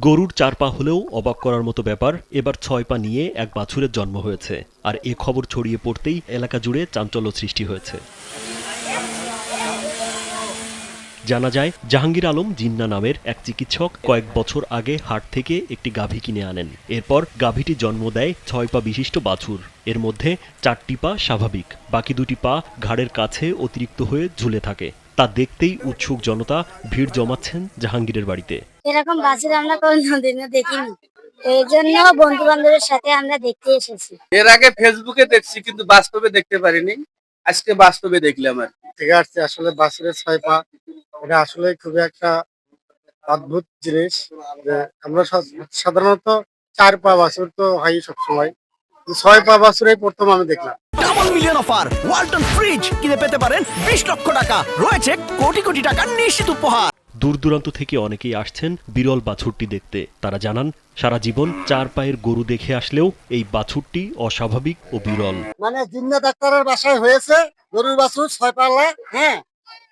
গরুর ৪ পা হলেও অবাক করার মতো ব্যাপার, এবার ৬ পা নিয়ে এক বাছুরের জন্ম হয়েছে। আর এ খবর ছড়িয়ে পড়তেই এলাকা জুড়ে চাঞ্চল্য সৃষ্টি হয়েছে। জানা যায়, জাহাঙ্গীর আলম জিন্না নামের এক চিকিৎসক কয়েক বছর আগে হাট থেকে একটি গাভী কিনে আনেন। এরপর গাভীটি জন্ম দেয় ৬ পা বিশিষ্ট বাছুর। এর মধ্যে ৪টি পা স্বাভাবিক, বাকি ২টি পা ঘাড়ের কাছে অতিরিক্ত হয়ে ঝুলে থাকে। তা দেখতেই উৎসুক জনতা ভিড় জমাচ্ছেন জাহাঙ্গীরের বাড়িতে। এরকম বাছুর আমরা কোনোদিনও দেখিনি, এই জন্য বন্ধু বান্ধবের সাথে আমরা দেখতে এসেছি। এর আগে ফেসবুকে দেখছি, কিন্তু বাস্তবে দেখতে পারিনি। আজকে বাস্তবে দেখলাম আর ঠিক আছে। আসলে বাছুরের ৬ পা এটা আসলে খুবই একটা অদ্ভুত জিনিস। যে আমরা সাধারণত ৪ পা বাছুর তো হয় সবসময়, ৬ পা বাছুরেই প্রথম আমি দেখলাম। Double million offer Walton fridge কিনে পেতে পারেন ২০ লক্ষ টাকা, রয়েছে কোটি কোটি টাকার নিশ্চিত উপহার। দূর দূরান্ত থেকে অনেকেই আসছেন বিরল বাছুরটি দেখতে। তারা জানান, সারা জীবন ৪ পায়ের গরু দেখে আসলেও এই বাছুরটি অস্বাভাবিক ও বিরল। মানে জিন্না ডাক্তারের বাসায় হয়েছে গরুর বাছুর ৬ পাল্লা। হ্যাঁ,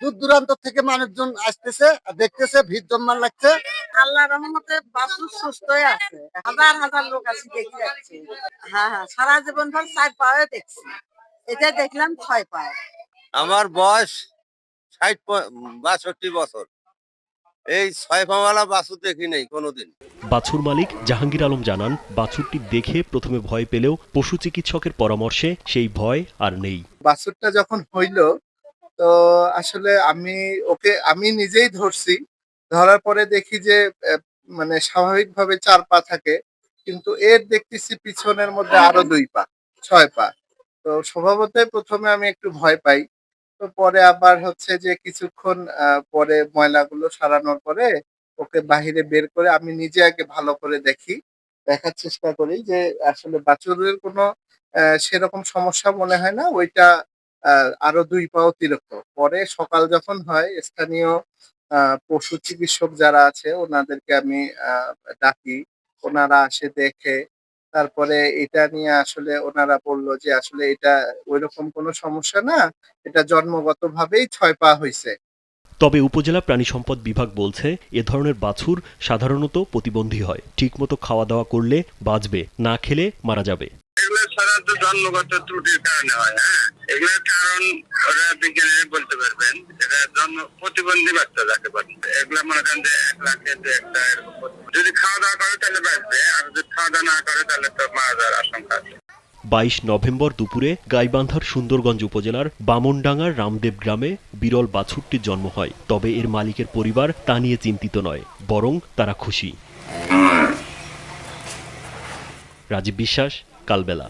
দূর দূরান্ত থেকে মানুষজন আসতেছে, দেখতেছে, ভিড় জম্মান লাগছে। আল্লাহর রহমতে বাছুর সুস্থই আছে, হাজার হাজার লোক আসি দেখে যাচ্ছে। হ্যাঁ, সারা জীবন ভর ৪ পায়ে দেখছি, এটা দেখলাম ৬ পায়ে। আমার বয়স ৬২ বছর, এই ৬ পাওয়ালা বাছুর দেখি নেই কোনোদিন। বাছুর মালিক জাহাঙ্গীর আলম জানান, বাছুরটি দেখে প্রথমে ভয় পেলেও পশু চিকিৎসকের পরামর্শে সেই ভয় আর নেই। বাছুরটা যখন হইলো, তো আসলে আমি নিজেই ধরছি। ধরার পরে দেখি যে মানে স্বাভাবিকভাবে ৪ পা থাকে, কিন্তু এর দেখতেছি পিছনের মধ্যে আরো ২ পা, ৬ পা। তো স্বভাবতই প্রথমে আমি একটু ভয় পাই। তো পরে আবার হচ্ছে যে কিছুক্ষণ পরে ময়লাগুলো সারানোর পরে ওকে বাহিরে বের করে আমি নিজে আগে ভালো করে দেখার চেষ্টা করি যে আসলে বাছুরের কোনো সেরকম সমস্যা মনে হয় না। ওইটা আরো ২ পা অতিরিক্ত। পরে সকাল যখন হয়, স্থানীয় পশু চিকিৎসক যারা আছে ওনাদেরকে আমি ডাকি। ওনারা আসে দেখে, তারপরে এটা নিয়ে আসলে ওনারা বলল যে আসলে এটা ওইরকম কোনো সমস্যা না, এটা জন্মগতভাবেই ৬ পা হইছে। তবে উপজেলা প্রাণী সম্পদ বিভাগ বলছে, এ ধরনের বাছুর সাধারণত প্রতিবন্ধী হয়। ঠিকমতো খাওয়া দাওয়া করলে বাঁচবে, না খেলে মারা যাবে। এগুলো সাধারণত জন্মগত ত্রুটির কারণে হয়। হ্যাঁ, এগুলোর কারণ ওরা বিজ্ঞানীরা বলতে পারবেন। এটা জন্ম প্রতিবন্ধী বাচ্চা যাকে বলে, এগুলো মনে করেন যে ১ লাখে ২-১টা এরকম। যদি খাওয়া দাওয়া করে তাহলে বাঁচবে, আর যদি খাওয়া দাওয়া না করে তাহলে তো মারা যাওয়ার আশঙ্কা আছে। ২২ নভেম্বর দুপুরে গাইবান্ধার সুন্দরগঞ্জ উপজেলার বামনডাঙ্গার রামদেব গ্রামে বিরল বাছুরটির জন্ম হয়। তবে এর মালিকের পরিবার তা নিয়ে চিন্তিত নয়, বরং তারা খুশি। রাজীব বিশ্বাস, কালবেলা।